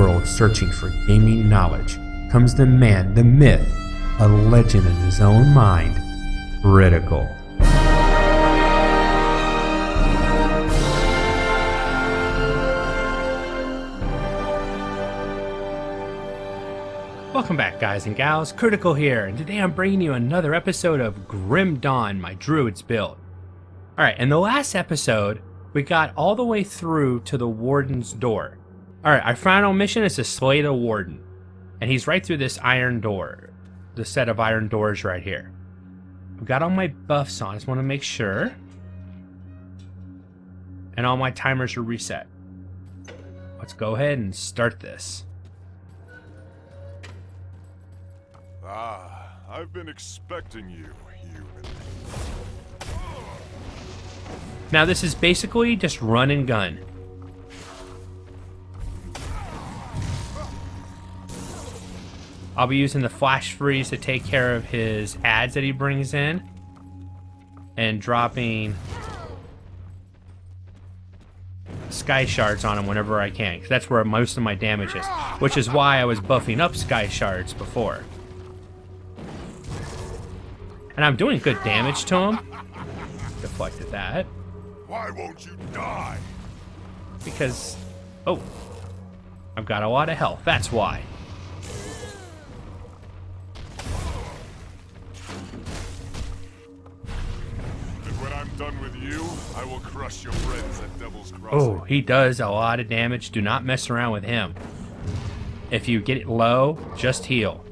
world searching for gaming knowledge comes the man, the myth, a legend in his own mind, Critical. Welcome back, guys and gals. Critical here, and today I'm bringing you another episode of Grim Dawn, my Druid's build. Alright, in the last episode, we got all the way through to the Warden's door. Alright, our final mission is to slay the Warden. And he's right through this iron door. The set of iron doors right here. I've got all my buffs on, I just want to make sure. And all my timers are reset. Let's go ahead and start this. Ah, I've been expecting you, human. Now this is basically just run and gun. I'll be using the flash freeze to take care of his ads that he brings in. And dropping sky shards on him whenever I can. Because that's where most of my damage is. Which is why I was buffing up sky shards before. And I'm doing good damage to him. Deflected that. Why won't you die? Because, oh, I've got a lot of health. That's why. And when I'm done with you, I will crush your friends at Devil's Crossing. Oh, he does a lot of damage. Do not mess around with him. If you get it low, just heal.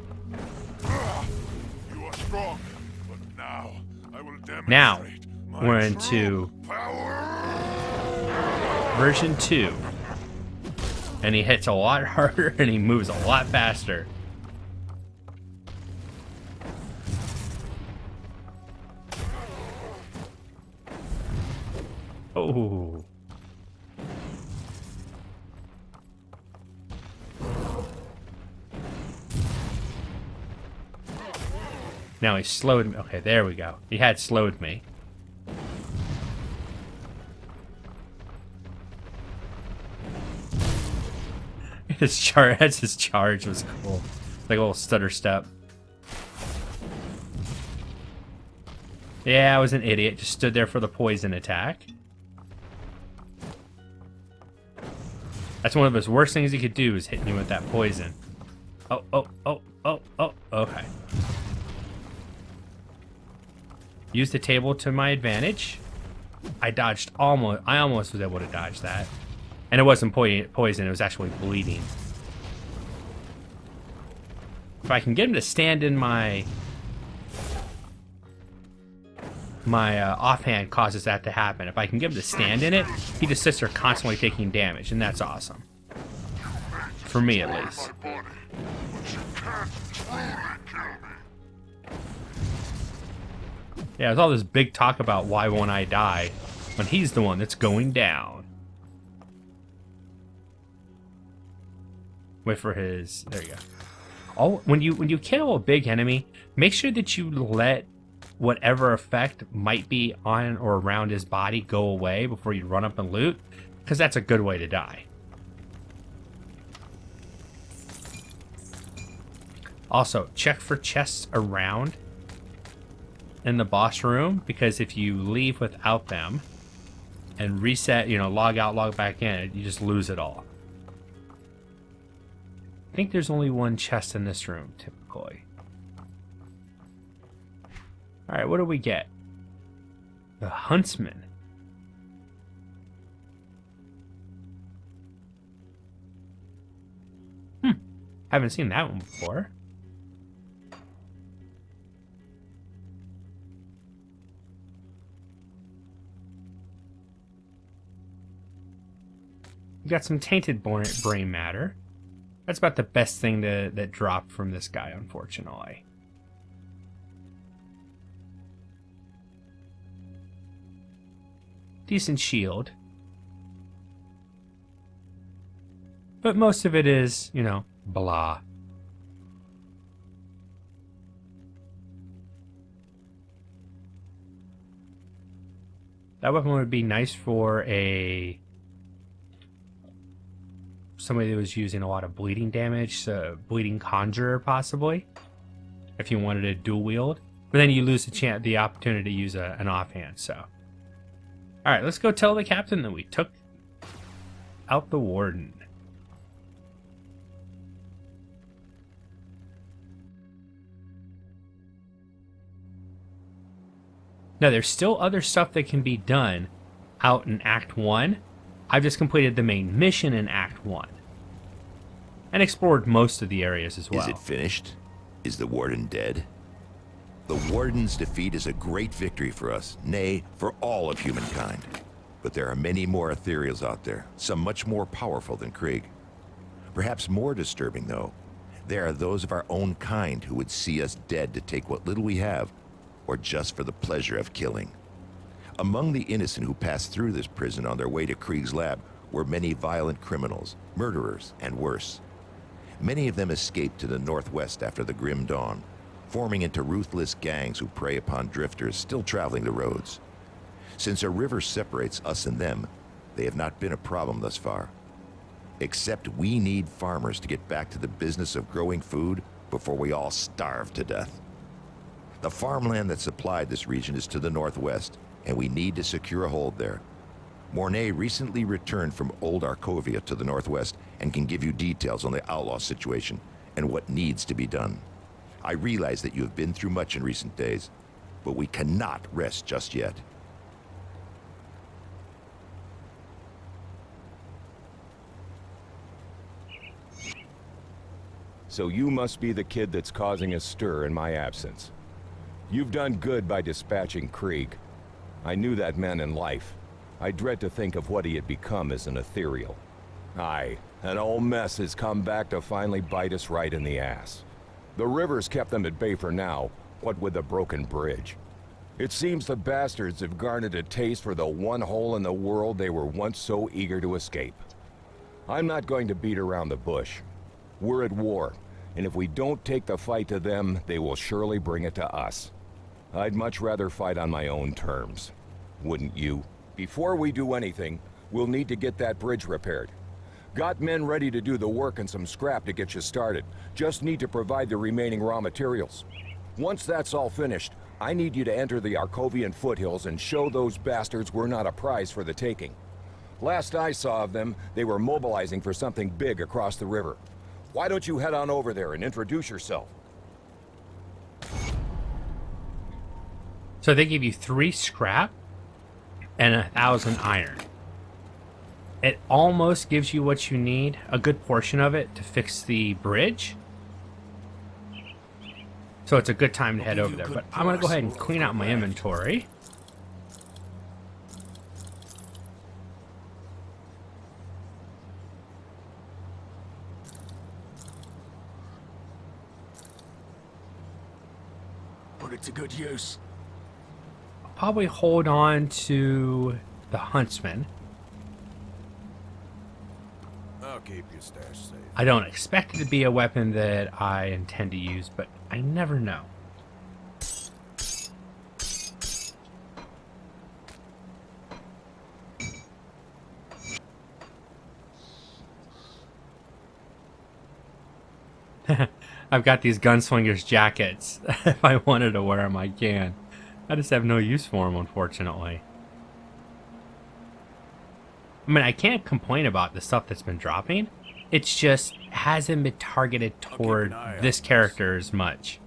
You are strong, but now I will demonstrate Now, my we're true into power. version 2. And he hits a lot harder and he moves a lot faster. Oh. Now he slowed me. Okay, there we go. He had slowed me. His charge was cool. Like a little stutter step. Yeah, I was an idiot. Just stood there for the poison attack. That's one of his worst things he could do, is hit me with that poison. Oh, okay. Use the table to my advantage. I almost was able to dodge that. And it wasn't poison, it was actually bleeding. If I can get him to stand in my offhand causes that to happen. If I can get him to stand in it, he just sits there constantly taking damage, and that's awesome. For me, at least. Yeah, there's all this big talk about why won't I die, when he's the one that's going down. Wait for his... There you go. When you kill a big enemy, make sure that you let whatever effect might be on or around his body go away before you run up and loot, because that's a good way to die. Also, check for chests around in the boss room, because if you leave without them and reset, log out, log back in, you just lose it all. I think there's only one chest in this room, typically. Alright, what do we get? The Huntsman. Haven't seen that one before. We got some tainted brain matter. That's about the best thing that dropped from this guy, unfortunately. Decent shield. But most of it is, blah. That weapon would be nice for somebody that was using a lot of bleeding damage, so bleeding conjurer possibly, if you wanted to dual wield. But then you lose the opportunity to use an offhand. So, all right, let's go tell the captain that we took out the warden. Now, there's still other stuff that can be done out in Act 1. I've just completed the main mission in Act 1. And explored most of the areas as well. Is it finished? Is the warden dead? The warden's defeat is a great victory for us, nay, for all of humankind. But there are many more ethereals out there, some much more powerful than Krieg. Perhaps more disturbing, though, there are those of our own kind who would see us dead to take what little we have, or just for the pleasure of killing. Among the innocent who passed through this prison on their way to Krieg's lab were many violent criminals, murderers, and worse. Many of them escaped to the northwest after the grim dawn, forming into ruthless gangs who prey upon drifters still traveling the roads. Since a river separates us and them, they have not been a problem thus far. Except we need farmers to get back to the business of growing food before we all starve to death. The farmland that supplied this region is to the northwest, and we need to secure a hold there. Mornay recently returned from Old Arkovia to the northwest and can give you details on the outlaw situation and what needs to be done. I realize that you have been through much in recent days, but we cannot rest just yet. So you must be the kid that's causing a stir in my absence. You've done good by dispatching Krieg. I knew that man in life. I dread to think of what he had become as an ethereal. Aye, an old mess has come back to finally bite us right in the ass. The river's kept them at bay for now, what with the broken bridge. It seems the bastards have garnered a taste for the one hole in the world they were once so eager to escape. I'm not going to beat around the bush. We're at war, and if we don't take the fight to them, they will surely bring it to us. I'd much rather fight on my own terms. Wouldn't you? Before we do anything, we'll need to get that bridge repaired. Got men ready to do the work and some scrap to get you started. Just need to provide the remaining raw materials. Once that's all finished, I need you to enter the Arkovian foothills and show those bastards we're not a prize for the taking. Last I saw of them, they were mobilizing for something big across the river. Why don't you head on over there and introduce yourself? So they give you 3 scrap and 1,000 iron. It almost gives you what you need, a good portion of it, to fix the bridge. So it's a good time to head over there. But I'm going to go ahead and clean out my inventory. Put it to good use. I'll probably hold on to the huntsman. I'll keep your stash safe. I don't expect it to be a weapon that I intend to use, but I never know. I've got these gunslingers jackets. If I wanted to wear them, I can. I just have no use for them, unfortunately. I mean, I can't complain about the stuff that's been dropping. It's just hasn't been targeted toward this character as much.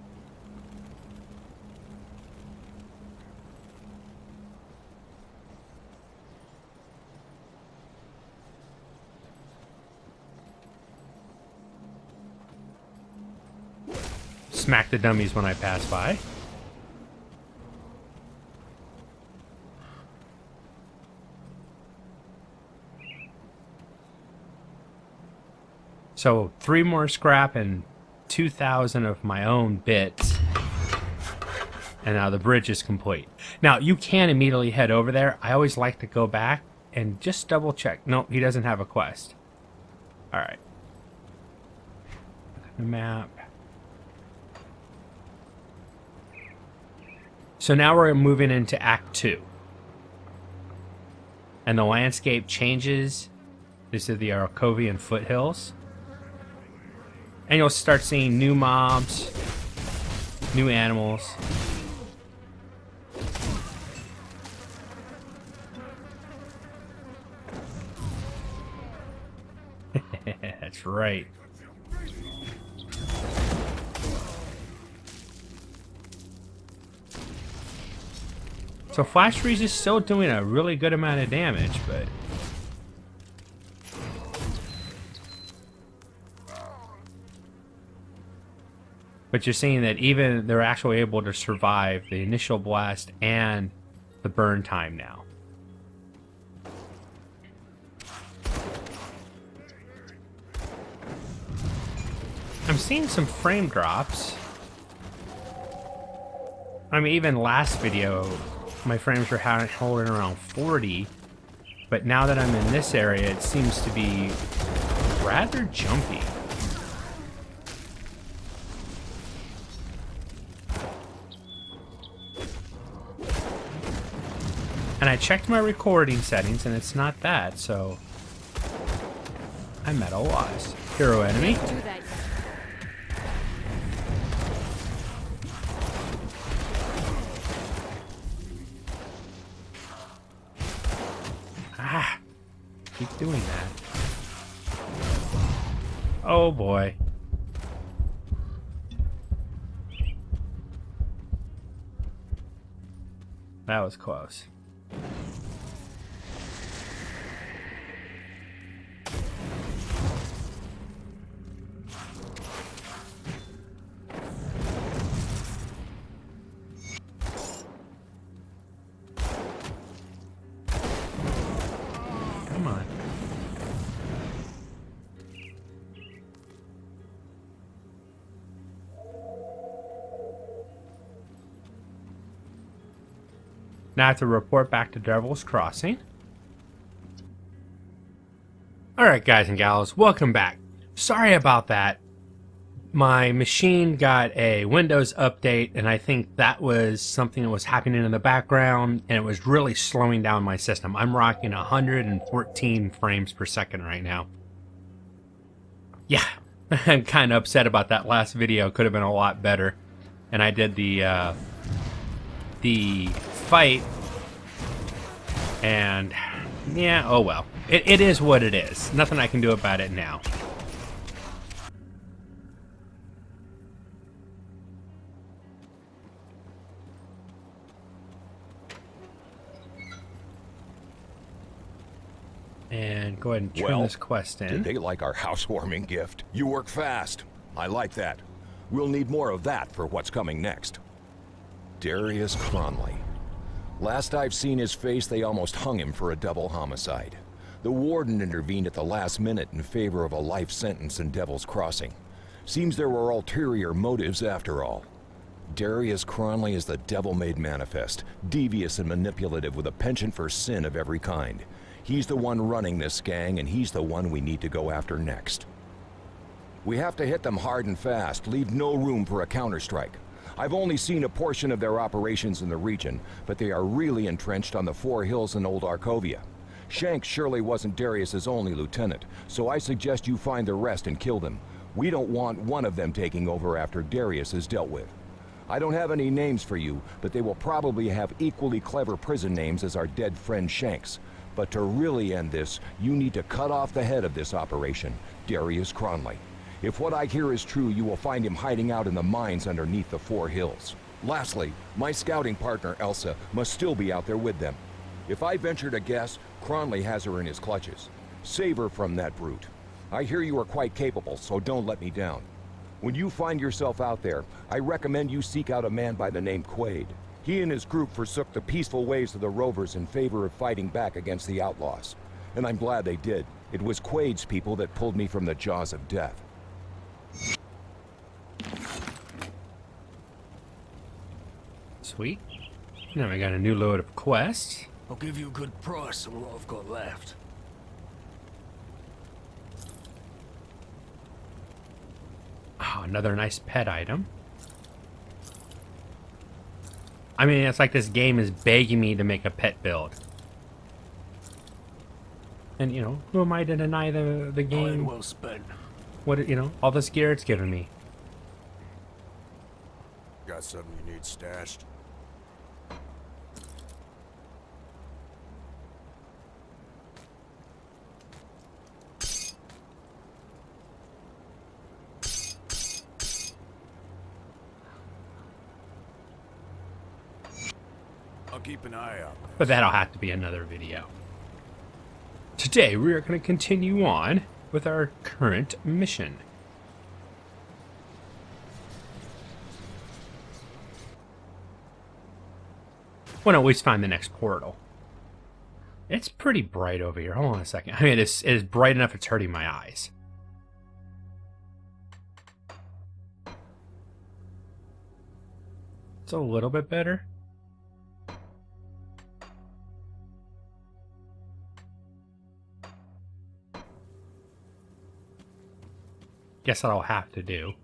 Smack the dummies when I pass by. So 3 more scrap and 2,000 of my own bits. And now the bridge is complete. Now you can immediately head over there. I always like to go back and just double check. Nope, he doesn't have a quest. Alright. Look at the map. So now we're moving into Act 2. And the landscape changes This is the Arcovian foothills. And you'll start seeing new mobs, new animals. That's right. So Flash Freeze is still doing a really good amount of damage, but... But you're seeing that even they're actually able to survive the initial blast and the burn time now. I'm seeing some frame drops. I mean, even last video, my frames were holding around 40. But now that I'm in this area, it seems to be rather jumpy. And I checked my recording settings, and it's not that, so I'm at a loss. Hero enemy. Do that. Ah, keep doing that. Oh boy. That was close. Come on. Now I have to report back to Devil's Crossing. Alright guys and gals, welcome back. Sorry about that. My machine got a Windows update, and I think that was something that was happening in the background, and it was really slowing down my system. I'm rocking 114 frames per second right now. Yeah, I'm kind of upset about that last video. Could have been a lot better. And I did the fight, and yeah, oh well. It is what it is. Nothing I can do about it now. And go ahead and turn this quest in. Did they like our housewarming gift? You work fast. I like that. We'll need more of that for what's coming next. Darius Cronley. Last I've seen his face, they almost hung him for a double homicide. The warden intervened at the last minute in favor of a life sentence in Devil's Crossing. Seems there were ulterior motives after all. Darius Cronley is the devil-made manifest, devious and manipulative with a penchant for sin of every kind. He's the one running this gang, and he's the one we need to go after next. We have to hit them hard and fast, leave no room for a counterstrike. I've only seen a portion of their operations in the region, but they are really entrenched on the Four Hills in Old Arcovia. Shanks surely wasn't Darius's only lieutenant, so I suggest you find the rest and kill them. We don't want one of them taking over after Darius is dealt with. I don't have any names for you, but they will probably have equally clever prison names as our dead friend Shanks. But to really end this, you need to cut off the head of this operation, Darius Cronley. If what I hear is true, you will find him hiding out in the mines underneath the Four Hills. Lastly, my scouting partner, Elsa, must still be out there with them. If I venture to guess, Cronley has her in his clutches. Save her from that brute. I hear you are quite capable, so don't let me down. When you find yourself out there, I recommend you seek out a man by the name Quaid. He and his group forsook the peaceful ways of the Rovers in favor of fighting back against the outlaws. And I'm glad they did. It was Quaid's people that pulled me from the jaws of death. Sweet. Now we got a new load of quests. I'll give you a good price on what I've got left. Oh, another nice pet item. I mean, it's like this game is begging me to make a pet build. And, who am I to deny the Iron game? well spent. What, all this gear it's given me. Got something you need stashed? I'll keep an eye out. But that'll have to be another video. Today we are going to continue on with our current mission. Want to at least find the next portal. It's pretty bright over here. Hold on a second. I mean, it is bright enough it's hurting my eyes. It's a little bit better. Guess I'll have to do.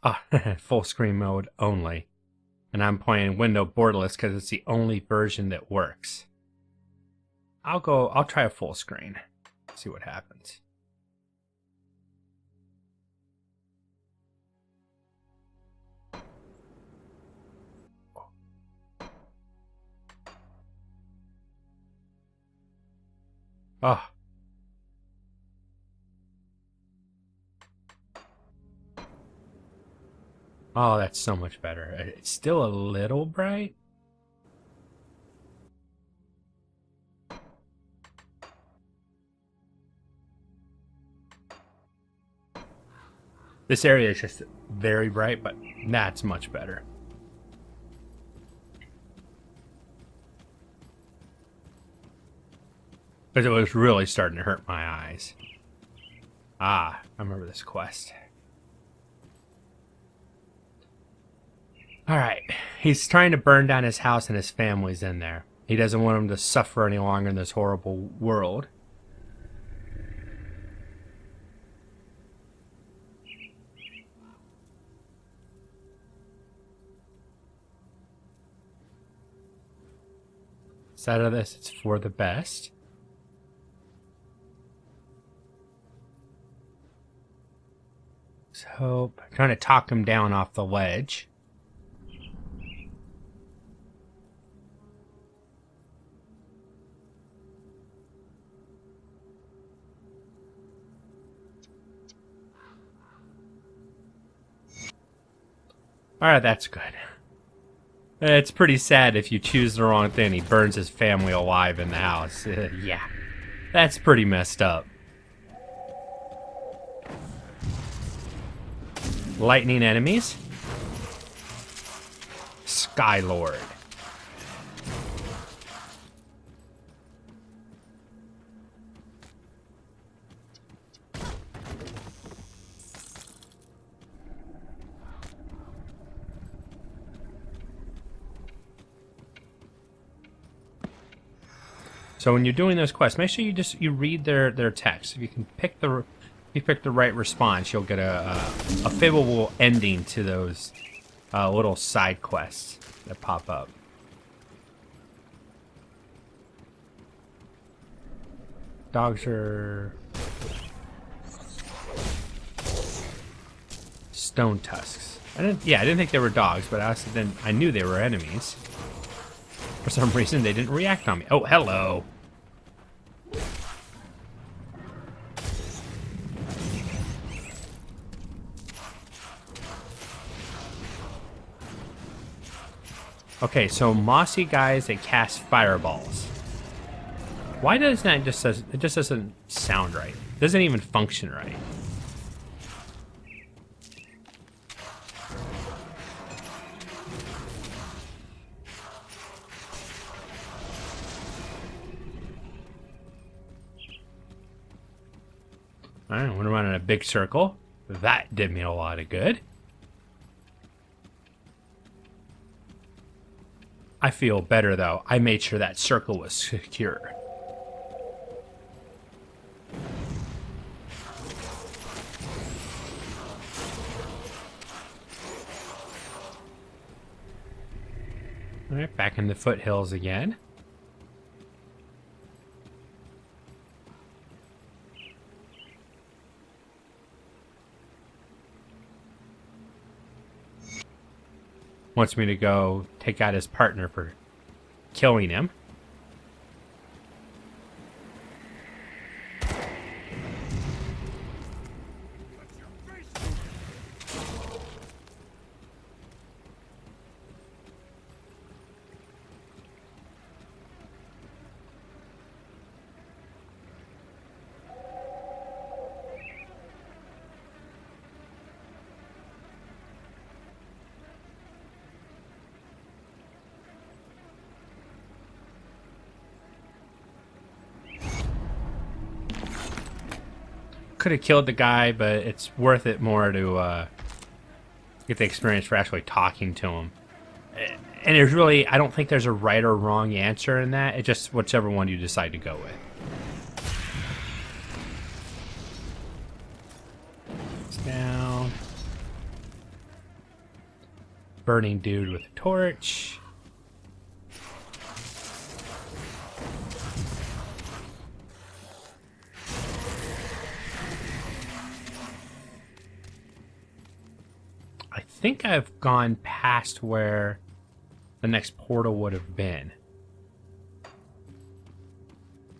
Ah, full screen mode only. And I'm playing window borderless because it's the only version that works. I'll try a full screen. See what happens. Oh. Oh, that's so much better. It's still a little bright. This area is just very bright, but that's much better. Because it was really starting to hurt my eyes. Ah, I remember this quest. Alright, he's trying to burn down his house and his family's in there. He doesn't want them to suffer any longer in this horrible world. Side of this, it's for the best. So, I'm trying to talk him down off the ledge. Alright, that's good. It's pretty sad if you choose the wrong thing. He burns his family alive in the house. Yeah, that's pretty messed up. Lightning enemies. Skylord. So when you're doing those quests, make sure you read their text. If you can pick the right response, you'll get a favorable ending to those little side quests that pop up. Dogs are stone tusks. I didn't think they were dogs, but I knew they were enemies. For some reason, they didn't react on me. Oh, hello. Okay, so mossy guys, they cast fireballs. Why does that it just doesn't sound right? It doesn't even function right. Alright, went around in a big circle. That did me a lot of good. I feel better, though. I made sure that circle was secure. Alright, back in the foothills again. Wants me to go take out his partner for killing him. Could have killed the guy, but it's worth it more to get the experience for actually talking to him. And there's really, I don't think there's a right or wrong answer in that. It's just whichever one you decide to go with. It's down. Burning dude with a torch. I think I've gone past where the next portal would have been.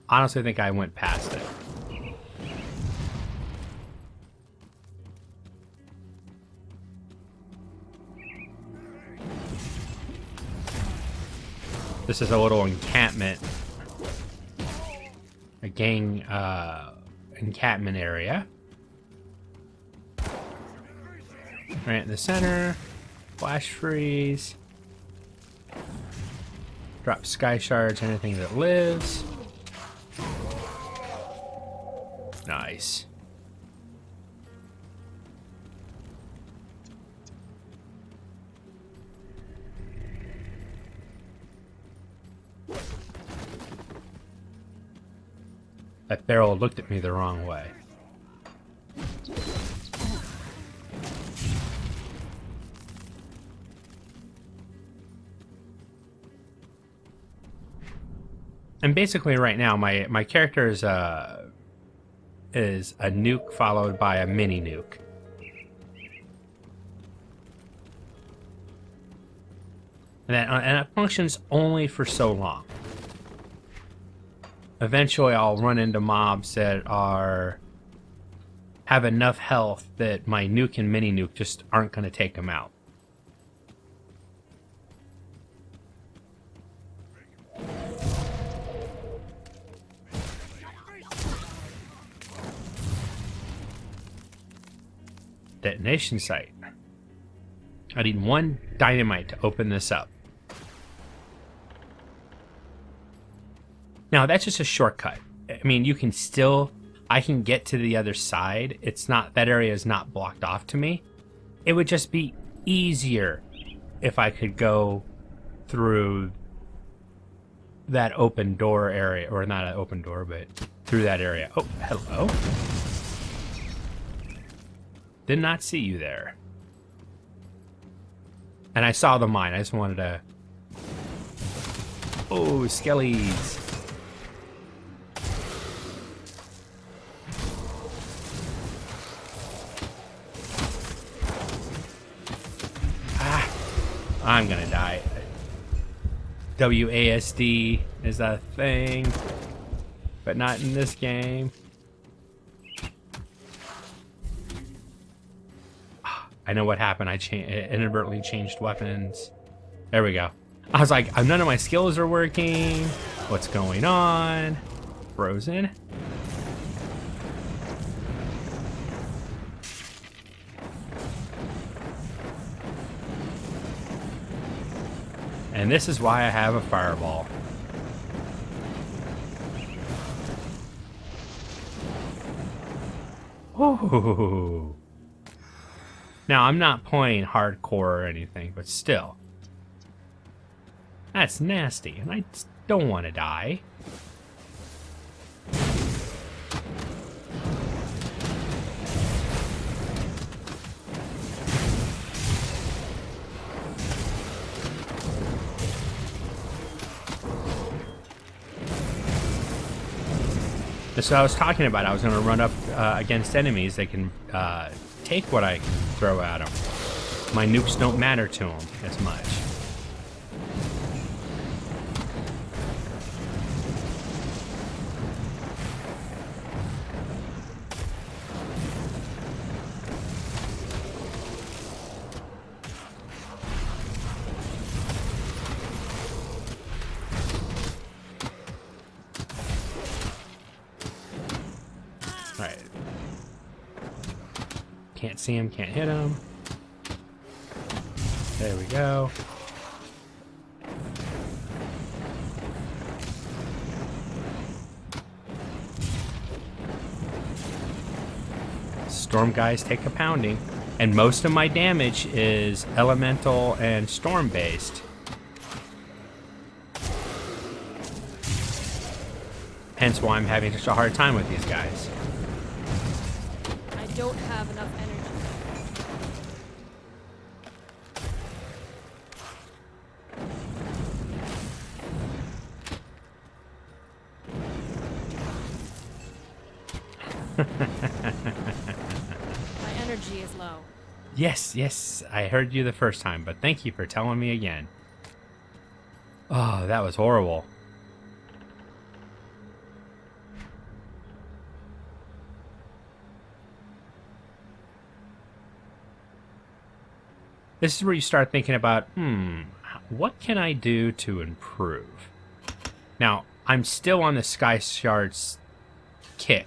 Honestly, I think I went past it. This is a little encampment. A gang encampment area. Right in the center. Flash freeze. Drop sky shards, anything that lives. Nice. That barrel looked at me the wrong way. And basically right now, my character is a nuke followed by a mini nuke. And that functions only for so long. Eventually I'll run into mobs that have enough health that my nuke and mini nuke just aren't going to take them out. Detonation site. I need one dynamite to open this up. Now that's just a shortcut. I mean, I can get to the other side. It's not, that area is not blocked off to me. It would just be easier if I could go through that open door area, or not an open door, but through that area. Oh, hello. Did not see you there. And I saw the mine. I just wanted to... Oh, skellies. Ah, I'm gonna die. WASD is a thing, but not in this game. I know what happened. I inadvertently changed weapons. There we go. I was like, none of my skills are working. What's going on? Frozen. And this is why I have a fireball. Ooh. Now, I'm not playing hardcore or anything, but still. That's nasty, and I just don't want to die. So I was talking about, I was going to run up against enemies. They can take what I throw at them. My nukes don't matter to them as much. Alright. Can't see him, can't hit him. There we go. Storm guys take a pounding. And most of my damage is elemental and storm based. Hence why I'm having such a hard time with these guys. I don't have enough energy. My energy is low. Yes, I heard you the first time, but thank you for telling me again. Oh, that was horrible. This is where you start thinking about, what can I do to improve? Now, I'm still on the Sky Shards kick,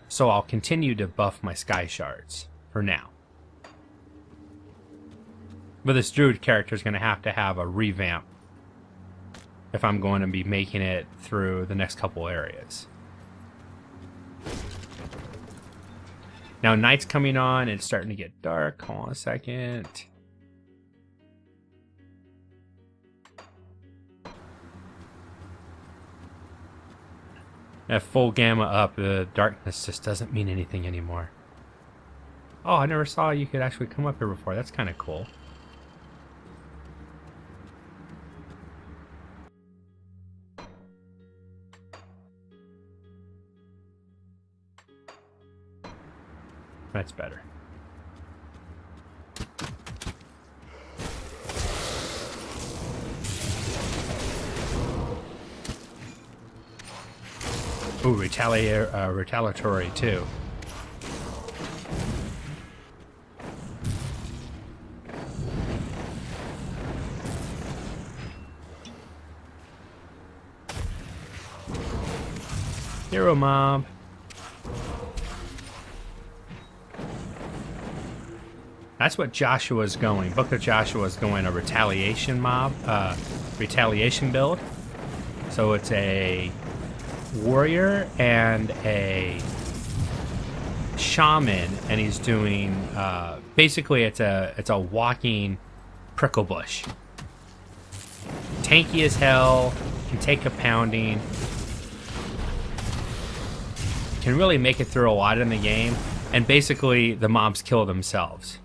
so I'll continue to buff my Sky Shards for now. But this Druid character is going to have a revamp if I'm going to be making it through the next couple areas. Now, night's coming on, and it's starting to get dark. Hold on a second. At full gamma up, the darkness just doesn't mean anything anymore. Oh, I never saw you could actually come up here before. That's kind of cool. That's better. Ooh, retaliatory too. Hero mob. That's what Joshua's going. Book of Joshua's going a retaliation mob, retaliation build. So it's a warrior and a shaman, and he's doing basically it's a walking prickle bush. Tanky as hell, can take a pounding, can really make it through a lot in the game, and basically the mobs kill themselves.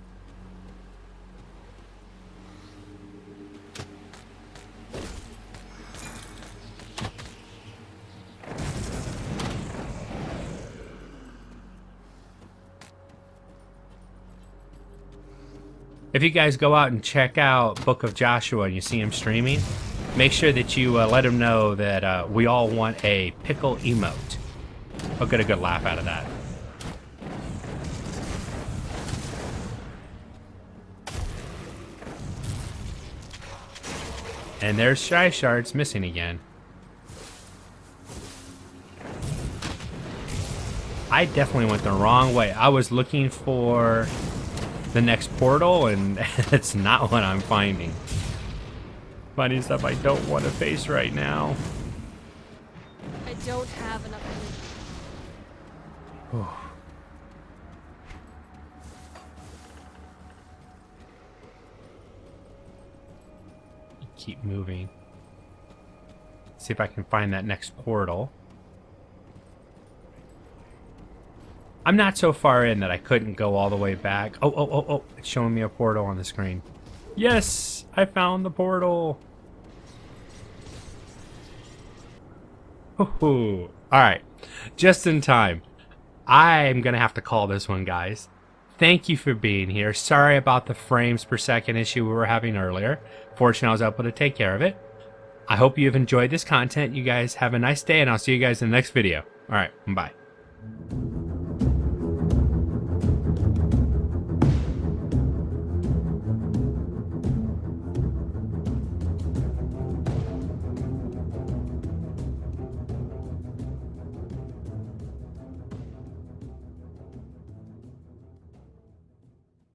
If you guys go out and check out Book of Joshua and you see him streaming, make sure that you let him know that we all want a pickle emote. I'll get a good laugh out of that. And there's Shy Shards missing again. I definitely went the wrong way. I was looking for the next portal, and it's not what I'm finding. Finding stuff I don't want to face right now. I don't have enough energy. Keep moving. See if I can find that next portal. I'm not so far in that I couldn't go all the way back. Oh, it's showing me a portal on the screen. Yes, I found the portal. All right, just in time. I'm gonna have to call this one, guys. Thank you for being here. Sorry about the frames per second issue we were having earlier. Fortunately, I was able to take care of it. I hope you've enjoyed this content. You guys have a nice day, and I'll see you guys in the next video. All right, bye.